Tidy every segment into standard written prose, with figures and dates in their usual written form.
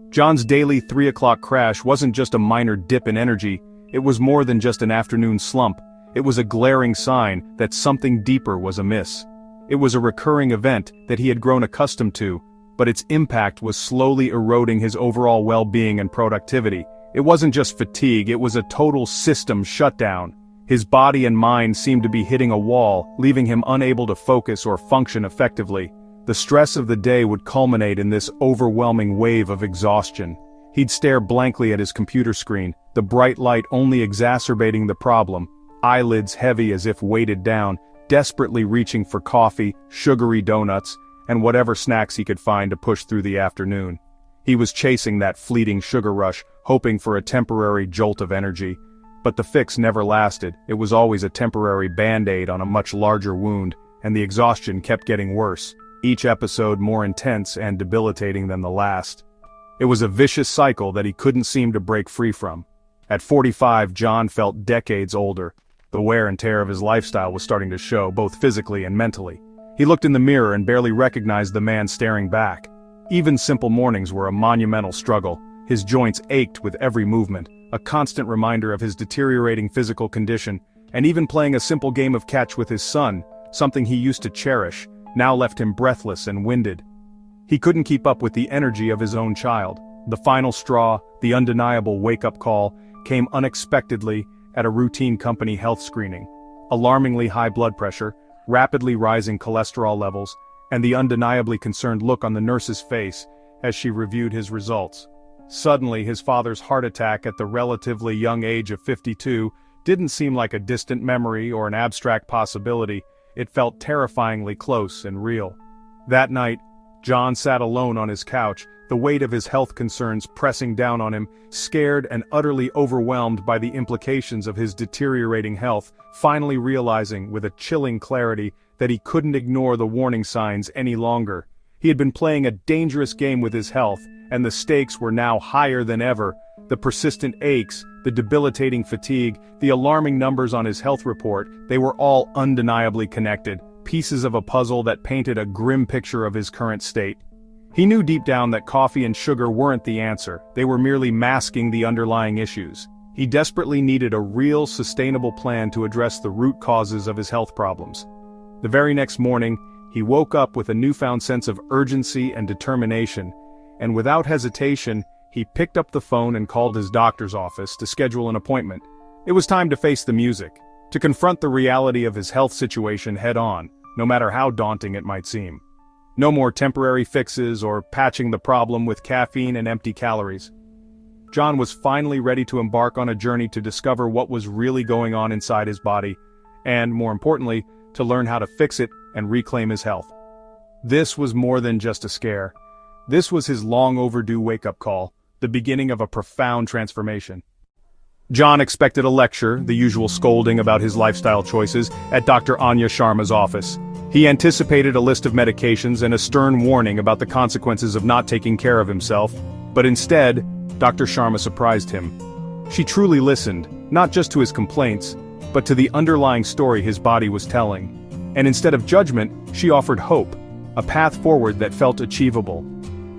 John's daily 3 o'clock crash wasn't just a minor dip in energy, it was more than just an afternoon slump. It was a glaring sign that something deeper was amiss. It was a recurring event that he had grown accustomed to, but its impact was slowly eroding his overall well-being and productivity. It wasn't just fatigue, it was a total system shutdown. His body and mind seemed to be hitting a wall, leaving him unable to focus or function effectively. The stress of the day would culminate in this overwhelming wave of exhaustion. He'd stare blankly at his computer screen, the bright light only exacerbating the problem, eyelids heavy as if weighted down, desperately reaching for coffee, sugary donuts, and whatever snacks he could find to push through the afternoon. He was chasing that fleeting sugar rush, hoping for a temporary jolt of energy. But the fix never lasted. It was always a temporary band-aid on a much larger wound, and the exhaustion kept getting worse, each episode more intense and debilitating than the last. It was a vicious cycle that he couldn't seem to break free from. At 45, John felt decades older. The wear and tear of his lifestyle was starting to show, both physically and mentally. He looked in the mirror and barely recognized the man staring back. Even simple mornings were a monumental struggle. His joints ached with every movement, a constant reminder of his deteriorating physical condition, and even playing a simple game of catch with his son, something he used to cherish, now left him breathless and winded. He couldn't keep up with the energy of his own child. The final straw, the undeniable wake-up call, came unexpectedly at a routine company health screening. Alarmingly high blood pressure, rapidly rising cholesterol levels, and the undeniably concerned look on the nurse's face as she reviewed his results. Suddenly, his father's heart attack at the relatively young age of 52 didn't seem like a distant memory or an abstract possibility. It felt terrifyingly close and real. That night, John sat alone on his couch, the weight of his health concerns pressing down on him, scared and utterly overwhelmed by the implications of his deteriorating health, finally realizing with a chilling clarity that he couldn't ignore the warning signs any longer. He had been playing a dangerous game with his health, and the stakes were now higher than ever. The persistent aches, the debilitating fatigue, the alarming numbers on his health report, they were all undeniably connected, pieces of a puzzle that painted a grim picture of his current state. He knew deep down that coffee and sugar weren't the answer, they were merely masking the underlying issues. He desperately needed a real, sustainable plan to address the root causes of his health problems. The very next morning, he woke up with a newfound sense of urgency and determination, and without hesitation, he picked up the phone and called his doctor's office to schedule an appointment. It was time to face the music, to confront the reality of his health situation head-on, no matter how daunting it might seem. No more temporary fixes or patching the problem with caffeine and empty calories. John was finally ready to embark on a journey to discover what was really going on inside his body, and, more importantly, to learn how to fix it and reclaim his health. This was more than just a scare. This was his long-overdue wake-up call, the beginning of a profound transformation. John expected a lecture, the usual scolding about his lifestyle choices, at Dr. Anya Sharma's office. He anticipated a list of medications and a stern warning about the consequences of not taking care of himself, but instead, Dr. Sharma surprised him. She truly listened, not just to his complaints, but to the underlying story his body was telling. And instead of judgment, she offered hope, a path forward that felt achievable.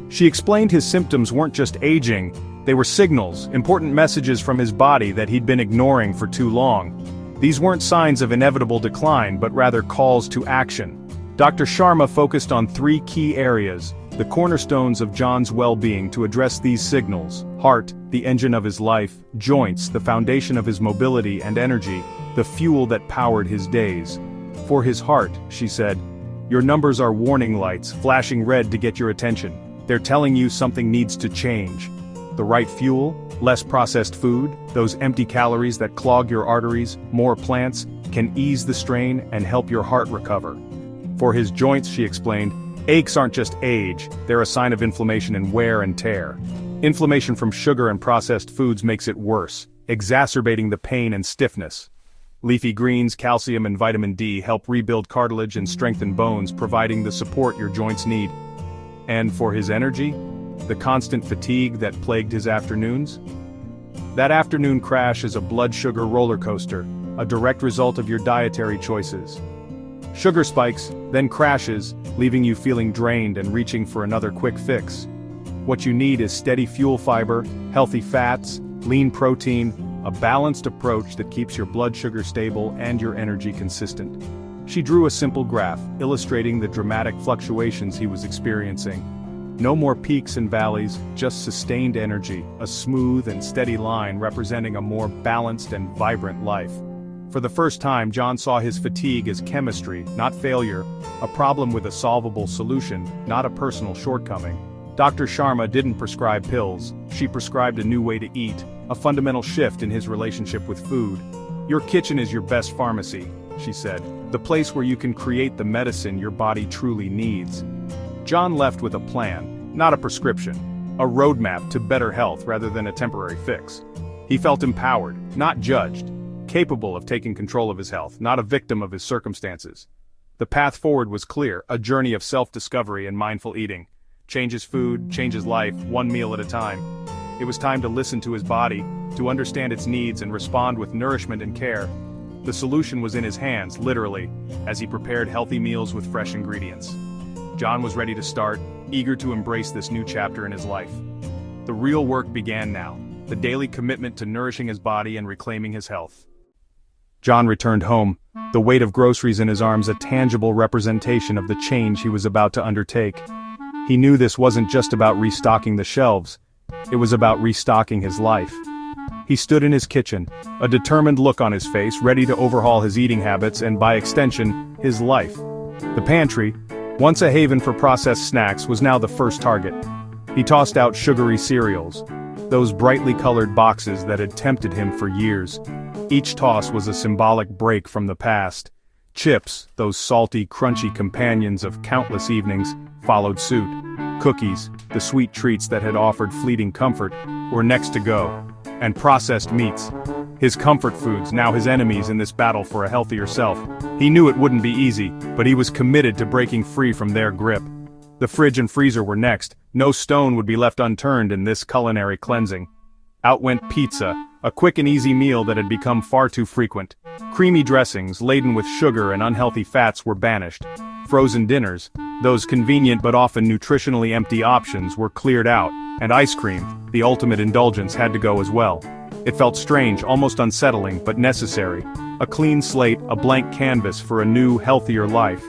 She explained his symptoms weren't just aging, they were signals, important messages from his body that he'd been ignoring for too long. These weren't signs of inevitable decline, but rather calls to action. Dr. Sharma focused on 3 key areas, the cornerstones of John's well-being to address these signals: heart, the engine of his life; joints, the foundation of his mobility and energy, the fuel that powered his days. For his heart, she said, your numbers are warning lights, flashing red to get your attention. They're telling you something needs to change. The right fuel, less processed food, those empty calories that clog your arteries, more plants, can ease the strain and help your heart recover. For his joints, she explained, aches aren't just age, they're a sign of inflammation and wear and tear. Inflammation from sugar and processed foods makes it worse, exacerbating the pain and stiffness. Leafy greens, calcium and vitamin D help rebuild cartilage and strengthen bones, providing the support your joints need. And for his energy, the constant fatigue that plagued his afternoons? That afternoon crash is a blood sugar roller coaster, a direct result of your dietary choices. Sugar spikes, then crashes, leaving you feeling drained and reaching for another quick fix. What you need is steady fuel fiber, healthy fats, lean protein, a balanced approach that keeps your blood sugar stable and your energy consistent. She drew a simple graph, illustrating the dramatic fluctuations he was experiencing. No more peaks and valleys, just sustained energy, a smooth and steady line representing a more balanced and vibrant life. For the first time, John saw his fatigue as chemistry, not failure, a problem with a solvable solution, not a personal shortcoming. Dr. Sharma didn't prescribe pills, she prescribed a new way to eat, a fundamental shift in his relationship with food. Your kitchen is your best pharmacy, she said, the place where you can create the medicine your body truly needs. John left with a plan, not a prescription, a roadmap to better health rather than a temporary fix. He felt empowered, not judged, capable of taking control of his health, not a victim of his circumstances. The path forward was clear, a journey of self-discovery and mindful eating. Change his food, change his life, one meal at a time. It was time to listen to his body, to understand its needs and respond with nourishment and care. The solution was in his hands, literally, as he prepared healthy meals with fresh ingredients. John was ready to start, eager to embrace this new chapter in his life. The real work began now, the daily commitment to nourishing his body and reclaiming his health. John returned home, the weight of groceries in his arms a tangible representation of the change he was about to undertake. He knew this wasn't just about restocking the shelves, it was about restocking his life. He stood in his kitchen, a determined look on his face, ready to overhaul his eating habits and, by extension, his life. The pantry, once a haven for processed snacks, was now the first target. He tossed out sugary cereals, those brightly colored boxes that had tempted him for years. Each toss was a symbolic break from the past. Chips, those salty, crunchy companions of countless evenings, followed suit. Cookies, the sweet treats that had offered fleeting comfort, were next to go. And processed meats, his comfort foods, now his enemies in this battle for a healthier self. He knew it wouldn't be easy, but he was committed to breaking free from their grip. The fridge and freezer were next, no stone would be left unturned in this culinary cleansing. Out went pizza, a quick and easy meal that had become far too frequent. Creamy dressings, laden with sugar and unhealthy fats, were banished. Frozen dinners, those convenient but often nutritionally empty options, were cleared out, and ice cream, the ultimate indulgence, had to go as well. It felt strange, almost unsettling, but necessary. A clean slate, a blank canvas for a new, healthier life.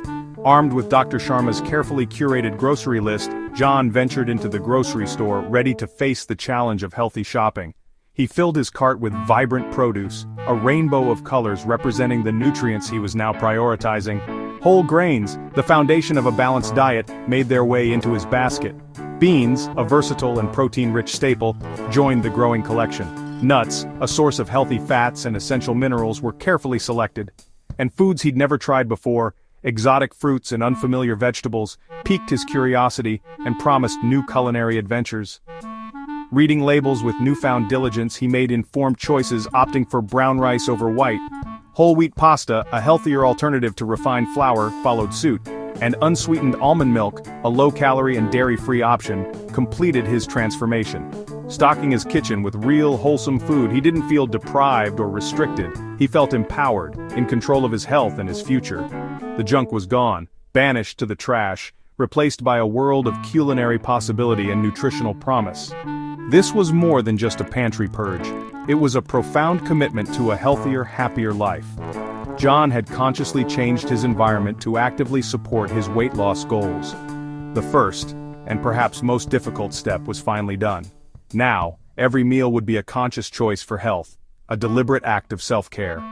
Armed with Dr. Sharma's carefully curated grocery list, John ventured into the grocery store, ready to face the challenge of healthy shopping. He filled his cart with vibrant produce, a rainbow of colors representing the nutrients he was now prioritizing. Whole grains, the foundation of a balanced diet, made their way into his basket. Beans, a versatile and protein-rich staple, joined the growing collection. Nuts, a source of healthy fats and essential minerals, were carefully selected. And foods he'd never tried before, exotic fruits and unfamiliar vegetables, piqued his curiosity and promised new culinary adventures. Reading labels with newfound diligence, he made informed choices, opting for brown rice over white. Whole wheat pasta, a healthier alternative to refined flour, followed suit. And unsweetened almond milk, a low-calorie and dairy-free option, completed his transformation. Stocking his kitchen with real, wholesome food, he didn't feel deprived or restricted. He felt empowered, in control of his health and his future. The junk was gone, banished to the trash, replaced by a world of culinary possibility and nutritional promise. This was more than just a pantry purge. It was a profound commitment to a healthier, happier life. John had consciously changed his environment to actively support his weight loss goals. The first, and perhaps most difficult step, was finally done. Now, every meal would be a conscious choice for health, a deliberate act of self-care.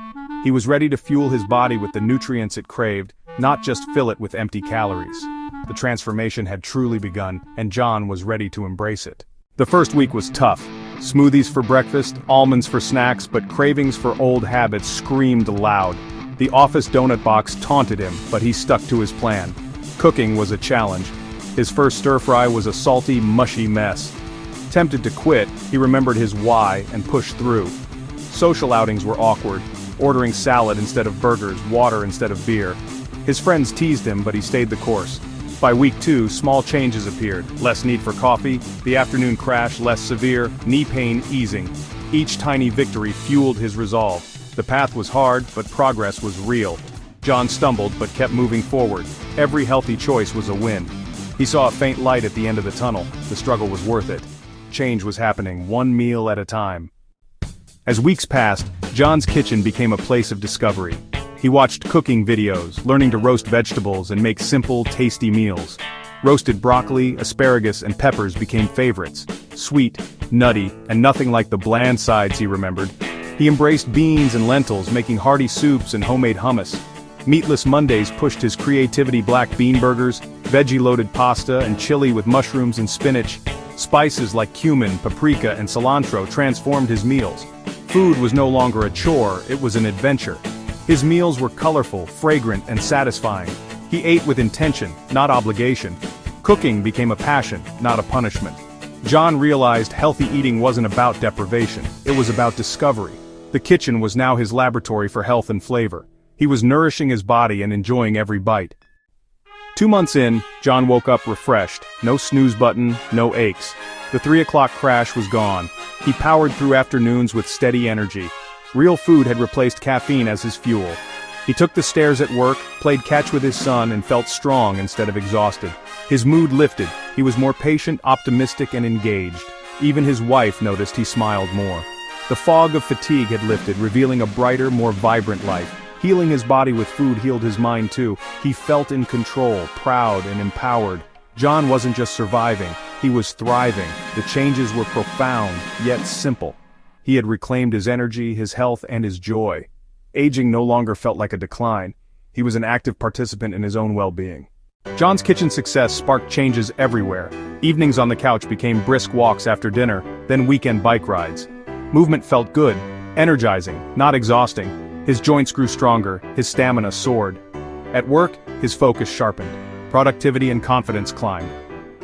He was ready to fuel his body with the nutrients it craved, not just fill it with empty calories. The transformation had truly begun, and John was ready to embrace it. The first week was tough. Smoothies for breakfast, almonds for snacks, but cravings for old habits screamed loud. The office donut box taunted him, but he stuck to his plan. Cooking was a challenge. His first stir-fry was a salty, mushy mess. Tempted to quit, he remembered his why and pushed through. Social outings were awkward, ordering salad instead of burgers, water instead of beer. His friends teased him, but he stayed the course. By week 2, small changes appeared. Less need for coffee, the afternoon crash less severe, knee pain easing. Each tiny victory fueled his resolve. The path was hard, but progress was real. John stumbled, but kept moving forward. Every healthy choice was a win. He saw a faint light at the end of the tunnel. The struggle was worth it. Change was happening, one meal at a time. As weeks passed, John's kitchen became a place of discovery. He watched cooking videos, learning to roast vegetables and make simple, tasty meals. Roasted broccoli, asparagus, and peppers became favorites. Sweet, nutty, and nothing like the bland sides he remembered. He embraced beans and lentils, making hearty soups and homemade hummus. Meatless Mondays pushed his creativity: black bean burgers, veggie-loaded pasta, and chili with mushrooms and spinach. Spices like cumin, paprika, and cilantro transformed his meals. Food was no longer a chore, it was an adventure. His meals were colorful, fragrant, and satisfying. He ate with intention, not obligation. Cooking became a passion, not a punishment. John realized healthy eating wasn't about deprivation, it was about discovery. The kitchen was now his laboratory for health and flavor. He was nourishing his body and enjoying every bite. 2 months in, John woke up refreshed. No snooze button, no aches. The 3 o'clock crash was gone. He powered through afternoons with steady energy. Real food had replaced caffeine as his fuel. He took the stairs at work, played catch with his son, and felt strong instead of exhausted. His mood lifted. He was more patient, optimistic, and engaged. Even his wife noticed he smiled more. The fog of fatigue had lifted, revealing a brighter, more vibrant life. Healing his body with food healed his mind too. He felt in control, proud, and empowered. John wasn't just surviving, he was thriving. The changes were profound, yet simple. He had reclaimed his energy, his health, and his joy. Aging no longer felt like a decline. He was an active participant in his own well-being. John's kitchen success sparked changes everywhere. Evenings on the couch became brisk walks after dinner, then weekend bike rides. Movement felt good, energizing, not exhausting. His joints grew stronger, his stamina soared. At work, his focus sharpened. Productivity and confidence climbed.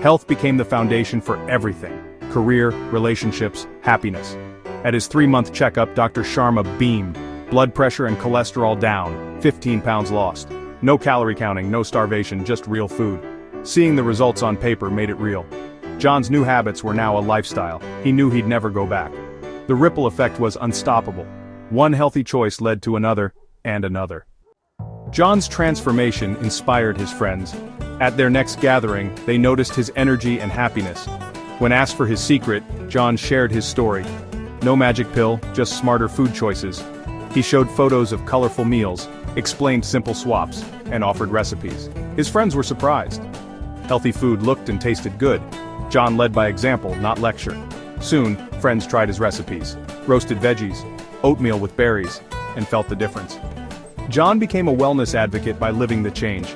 Health became the foundation for everything: career, relationships, happiness. At his 3-month checkup, Dr. Sharma beamed. Blood pressure and cholesterol down, 15 pounds lost. No calorie counting, no starvation, just real food. Seeing the results on paper made it real. John's new habits were now a lifestyle. He knew he'd never go back. The ripple effect was unstoppable. One healthy choice led to another, and another. John's transformation inspired his friends. At their next gathering, they noticed his energy and happiness. When asked for his secret, John shared his story. No magic pill, just smarter food choices. He showed photos of colorful meals, explained simple swaps, and offered recipes. His friends were surprised. Healthy food looked and tasted good. John led by example, not lecture. Soon, friends tried his recipes. Roasted veggies, oatmeal with berries, and felt the difference. John became a wellness advocate by living the change.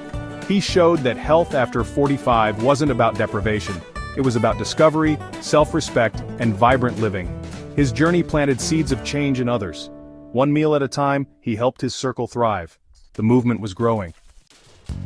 He showed that health after 45 wasn't about deprivation. It was about discovery, self-respect, and vibrant living. His journey planted seeds of change in others. One meal at a time, he helped his circle thrive. The movement was growing.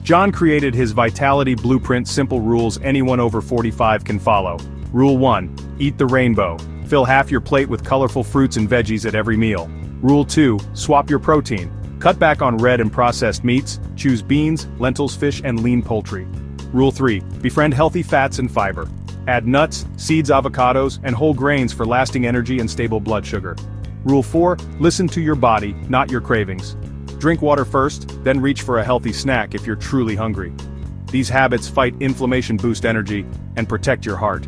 John created his Vitality Blueprint, simple rules anyone over 45 can follow. Rule 1. Eat the rainbow. Fill half your plate with colorful fruits and veggies at every meal. Rule 2. Swap your protein. Cut back on red and processed meats, choose beans, lentils, fish, and lean poultry. Rule 3. Befriend healthy fats and fiber. Add nuts, seeds, avocados, and whole grains for lasting energy and stable blood sugar. Rule 4. Listen to your body, not your cravings. Drink water first, then reach for a healthy snack if you're truly hungry. These habits fight inflammation, boost energy, and protect your heart.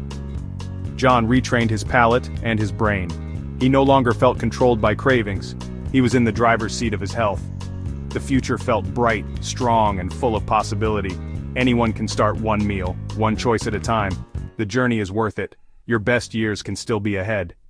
John retrained his palate and his brain. He no longer felt controlled by cravings. He was in the driver's seat of his health. The future felt bright, strong, and full of possibility. Anyone can start one meal, one choice at a time. The journey is worth it. Your best years can still be ahead.